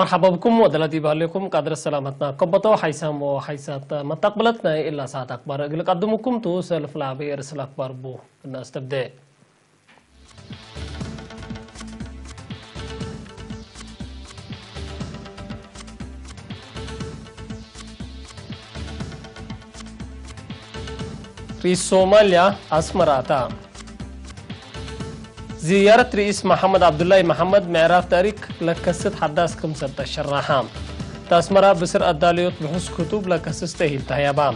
مرحبا بكم ودلتي بهلكم قدر سلامتنا قبطو حيسام وحيسات ما تقبلتنا إلا ساعة أكبر أقول قدمكم توصل في العبير رسل أكبر بو الناس تبدأ في صوماليا أسمراتا زيارة رئيس محمد عبد الله محمد معراف تاريخ لكست حداث كم سبت الشراحام تاسمرا بسر الداليوت بحث كتب لكسس تهيل تهيابام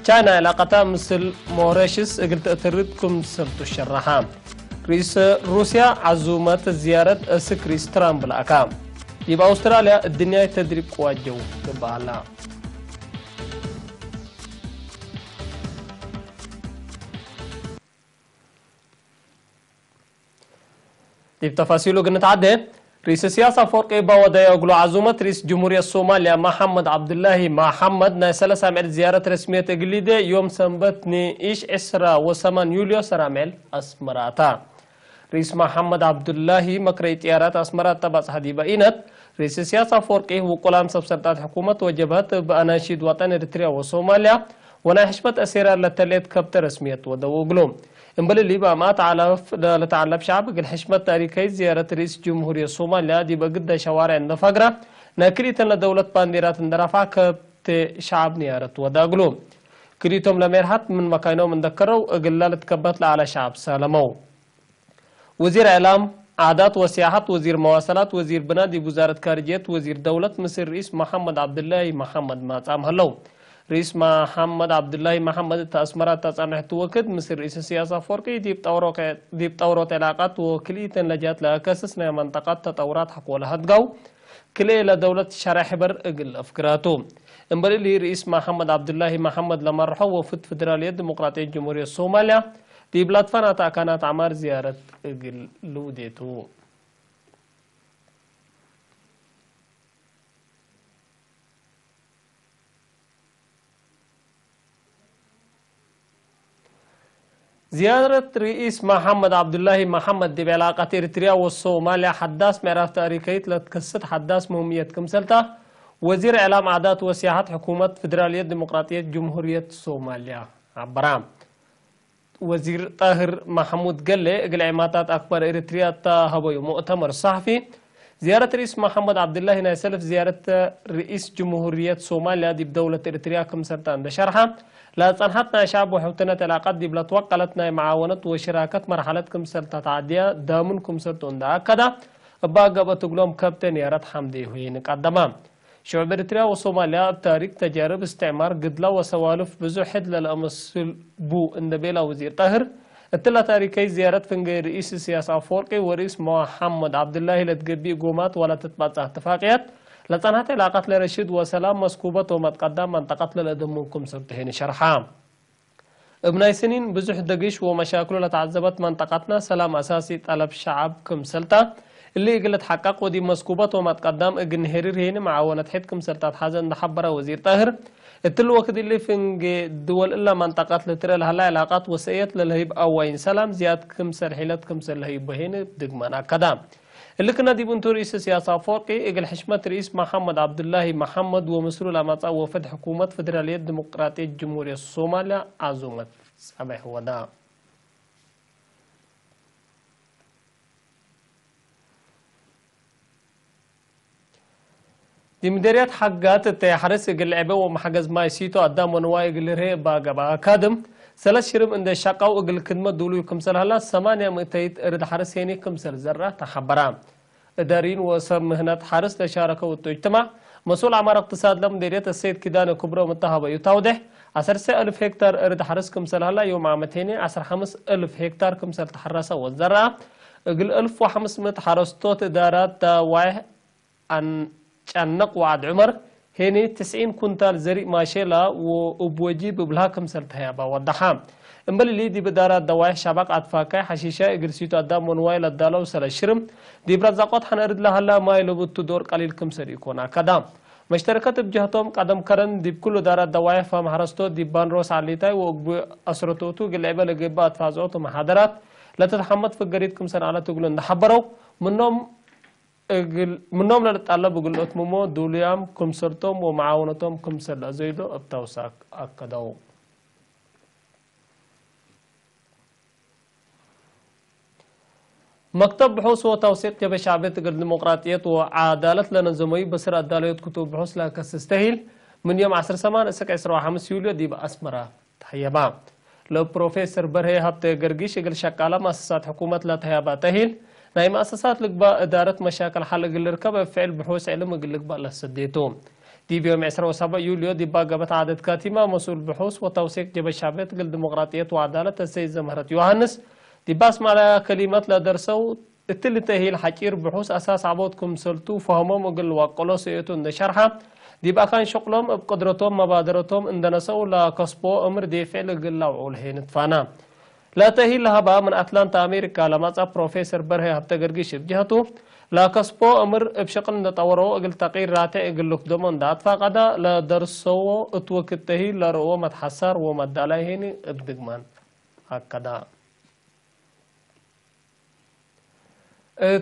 كان علاقتها مثل موريشيس قلت أتردكم سبت الشراحام رئيس روسيا عزومة زيارة سكريس ترامب الأكام يبقى أستراليا الدنيا تدريب قواجو تبقى الله تفاصيله قلنا عدد رئيس السياسة فرقي باودا يقول عزومة رئيس جمهورية الصوماليا محمد عبد الله محمد ناسلا سامع زيارة رسمية تقليدية يوم سنبتني إيش إسرا وثمان يوليو سرامل أسمراتا رئيس محمد عبد الله مكري تيارات أسمراتا بس هدي بينات رئيس السياسة فرقي وكلام سبسرتات حكومة وجبهات بأناشيد وطن إريتريا وصوماليا ونحشبت أسيرة لتليت كبت رسمية ودوغلوم انبل اللي بقى ما تعلب شعب قل حشمة تاريخي زيارة رئيس جمهورية الصوماليا دي بقد شوارع عند فقرة ناكريتن لدولة بانديرات اندرافع كبت شعب نيارت وداقلو كريتهم لميرحات من مكانهم اندكروا قلالة كبت على شعب سالمو وزير اعلام عادات وسياحات وزير مواصلات وزير بناء دي وزارة خارجية وزير دولة مصر رئيس محمد عبد الله محمد ما تعم هلو رئيس محمد عبد الله محمد تأسمرات تسامح توكد مصر رئيس السياسة فورقي ديب تطورات علاقات وكلية لجات لأكاسسنا منطقة تطورات حقولها هدقو كلية لدولة شرح بر اقل أفكراته انبالي لي رئيس محمد عبد الله محمد لما رحو وفد فدرالية ديمقراطية جمهورية الصوماليا دي بلاد فانا كانت عمار زيارة اقل لوديتو زيارة رئيس محمد عبد الله محمد دي بعلاقة إريتريا والصوماليا حداث معرف تاريخية لتكست حداث مهمية كمسلتا وزير إعلام عادات وسياحات حكومة فدرالية ديمقراطية جمهورية الصوماليا عبرام وزير طاهر محمود قلي اقل عماتات أكبر إريتريا تهبو مؤتمر صحفي زيارة رئيس محمد عبد الله نايسلف زيارة رئيس جمهورية الصوماليا دي بدولة إريتريا كمسلتا عند شرحة لا تنحطنا شعب وحوتنا العلاقات دي بلا توقلتنا معاونة وشراكة مرحلة كمسلتا تعدية دامن كمسلتون دا كدا باقا بتقلوم كابتن يارات حمدي هوين قدما شعب إريتريا وصوماليا بتاريخ تجارب استعمار قدلا وسوالف بزوحد للأمثل بو اندبيلا وزير طاهر التلا تاريخي زيارة فنجي رئيس السياسة فورقي ورئيس محمد عبد الله لتقبي قومات ولا تتبع اتفاقيات لتنهت علاقات لرشيد وسلام مسكوبة ومتقدم منطقة للأدمكم سبتهين شرحام ابن سنين بزح دقيش ومشاكل لتعذبت منطقتنا سلام أساسي طلب شعب كم سلطة اللي قلت حقق ودي مسكوبة ومتقدم اقن هرير هين معاونة حد كم سلطة حازن دحبرة وزير طاهر التلو وقت اللي فنجي دول إلا منطقة لترى لها علاقات وسيئة للهيب أوين سلام زياد كم سرحيلات كم سرهيب بهين دقمنا كدام اللي كنا دي بنتو رئيس السياسة فورقي اقل حشمة رئيس محمد عبد الله محمد ومسؤول أمات وفد حكومة فدرالية ديمقراطية جمهورية الصوماليا عزومة سبح ودا دي مديريات حقات التحرس اقل عبا ومحقز ما يسيتو قدام ونواي اقل رهي باقا كادم ثلاث شرم عند الشقاء وقل كدمة دولو كمسل هلا 800 ارد حرس هيني كمسل زرة تحبرام دارين وسم مهنات حرس لشاركة والتجتمع مسؤول عمار اقتصاد لمديرية السيد كيدان كبرى ومتهبة يتوضح 10,000 هكتار ارد حرس كمسل هلا يوم عامتيني 15,000 هكتار كمسل تحرسة والزرع قل 1500 حرستوت دارات واي عن شنق وعد عمر هني 90 كنتال زريق ماشيلا وبوجي ببلها كمسل تهيابا والدحام انبل اللي دي بدارات دوايح شبك عطفاكاي حشيشة اقرسيتو قدام ونواي لدالو سلا الشرم دي برزاقات حنرد لها لا ما يلبطو دور قليل كمسر يكونا كدام مشتركات بجهتهم قدم كرن دي بكل دارات دوايح فهم حرستو دي بانروس عليتاي وقبو أسرتوتو قلعبا لقبا أتفازوتو محاضرات لا تتحمد في القريد كمسر على تقولون نحبرو منهم منهم نتطلب بقولت ممو دوليام كمسرتهم ومعاونتهم كمسر زيدو ابتوساك أكدو مكتب بحوث وتوثيق جبهة شعبية الديمقراطية وعدالة لنظمي بصير عدالة كتب بحوث لا تستاهل من يوم 10 سمان اسك 15 يوليو دي بأسمرة تحيبا لو بروفيسور برهي هبت قرقيش يقل شكالة مؤسسات حكومة لا تهيبا تهيل ناي مؤسسات لقبا إدارة مشاكل حل قل ركبة فعل بحوث علم قل لقبا لسديتهم دي بيوم 17 يوليو دي باقبت عدد كاتمة مسؤول بحوث وتوثيق جبهة شعبية الديمقراطية وعدالة السيد زمهرة يوهانس دي باسم على كلمات لا درسوا التلتة هي الحكير بحوث أساس عبودكم سلطو فهمهم وقل وقلوا سيئتون شرحة دي بقى كان شغلهم بقدرتهم مبادرتهم عندنا سو لا كسبو أمر دي فعل قل وعولهين تفانا لا تهي لها بقى من أتلانتا أمريكا لما بروفيسور برهي هبتقرقيش بجهته لا كسبو أمر بشكل نتورو أقل تقير راتع أقل لكدومون دات فقدا لا درسوا اتوكتهي لا رؤو متحسر ومداليهين ابدقمان هكذا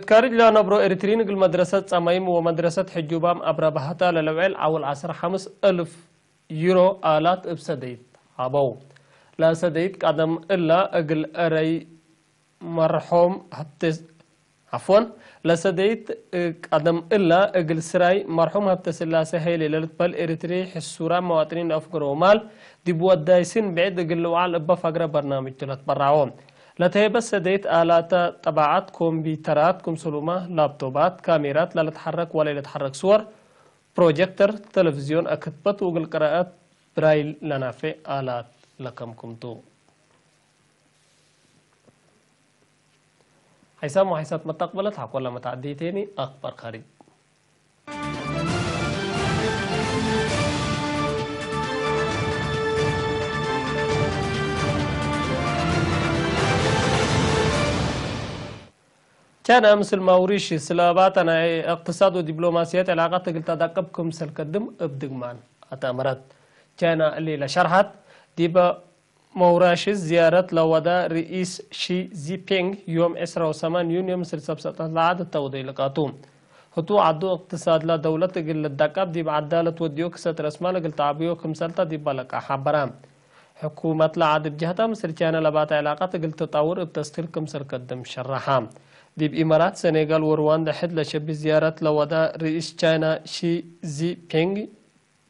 تكارج لا نبرو إريترين قل مدرسة سمايم ومدرسة حجوبام أبرا بحتا للوعيل عول 15,000 يورو آلات بسديت عبو لا سديت قدم إلا أقل أري مرحوم هبتس عفوا لا سديت قدم إلا أقل سراي مرحوم هبتس الله سهيلي للتبال إريتري حسورا مواطنين أفقر ومال دي بود دايسين بعيد قل وعال أبا فقر برنامج تلت براعون لا بس سديت آلات طباعات كمبيوترات كمسلومة لابتوبات كاميرات لا تتحرك ولا يتحرك صور بروجيكتور تلفزيون أكتبت وقل قراءات برايل لنا في آلات لكم كمتو حسام وحساب متقبلت حق ولا متعديتيني أكبر خريب كان مثل موريشي سلاباتنا اقتصاد ودبلوماسيات علاقات قلت ادقبكم سلكدم ابدقمان اتامرت كان اللي لشرحت ديبا موراشي زيارة لودا رئيس شي زي بينغ يوم 28 يونيو مصر سبسطة العاد التوضي لقاتوم هتو عدو اقتصاد لا دولة قل الدقاب ديب عدالة وديو كسات رسمالة قلت عبيو كمسلطة ديبا لقا حبرام حكومة العاد بجهتها مصر كان لبات علاقات قلت تطور ابتستيل كمسر قدم شرحام دي بإمارات سنغال ورواندا حد لشب زيارة لودا رئيس تشاينا شي زي بينغ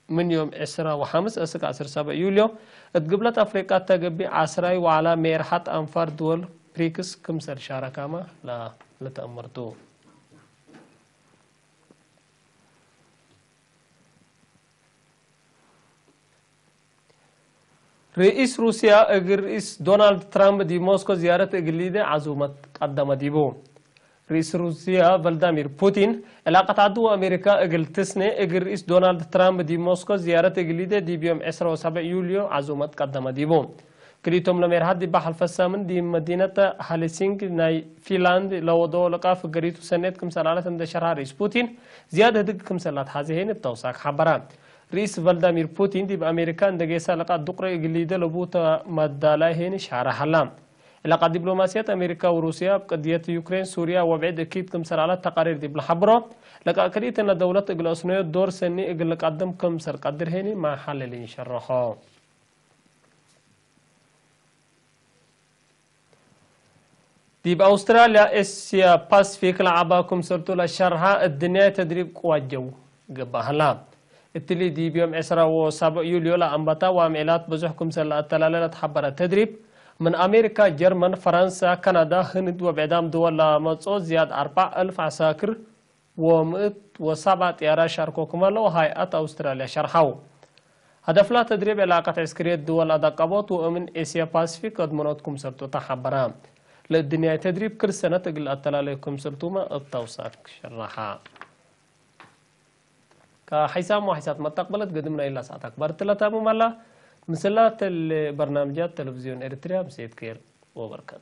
من يوم 15 أسك 17 يوليو اتقبلت أفريقيا تقبي عسراي وعلى ميرحات أنفار دول بريكس كمسر شاركاما لا تأمرتو رئيس روسيا رئيس دونالد ترامب دي موسكو زيارة إقليدة عزومة قدم ديبو رئيس روسيا فلاديمير بوتين علاقة عدو أمريكا إقل تسنة إقل رئيس دونالد ترامب دي موسكو زيارة إقليدة دي بيوم 17 يوليو عزومة قدم ديبو كريتم لميرحات دي بحل فسامن دي مدينة هالسينك ناي فيلاند لو دو لقا فقريتو سنة كم سلالة اندشارها رئيس بوتين زيادة دق كم سلالة هذه بتوساك حبران رئيس فلاديمير بوتين دي بأمريكا اندقيسا لقا دقرة إقليدة لبوتا مدالاهين شعر حلام علاقة دبلوماسية أمريكا وروسيا بقضية يوكرين سوريا وبعد أكيد كم سلالة تقارير دي بالحبرة لقا أكريت أن دولة إقل أسنوية دور سني إقل قدم كم سر قدر هيني مع حللين شرحه دي بأستراليا إسيا باسفيك لعباكم سرطو لشرحة الدنيا تدريب قوات جو قبها التلي دي بيوم 17 يوليو لأنبتا وعملات بزحكم سلالة التلالة تحبر التدريب من أمريكا جرمن فرنسا كندا هند وبعدام دول مصو زياد 4,000 عساكر و107 طيارة شاركوكما لو هيئة أستراليا شرحو هدف لا تدريب علاقة عسكرية دول أدقبوت ومن إسيا باسفيك أدمناتكم سرطو تحبرام للدنيا تدريب كل سنة تقل التلاليكم سرطوما التوساك شرحا كحسام وحسات ما تقبلت قدمنا إلا ساعة أكبر تلاتامو مالا مسلات البرنامجات تلفزيون إريتريا بسيد كير وبركات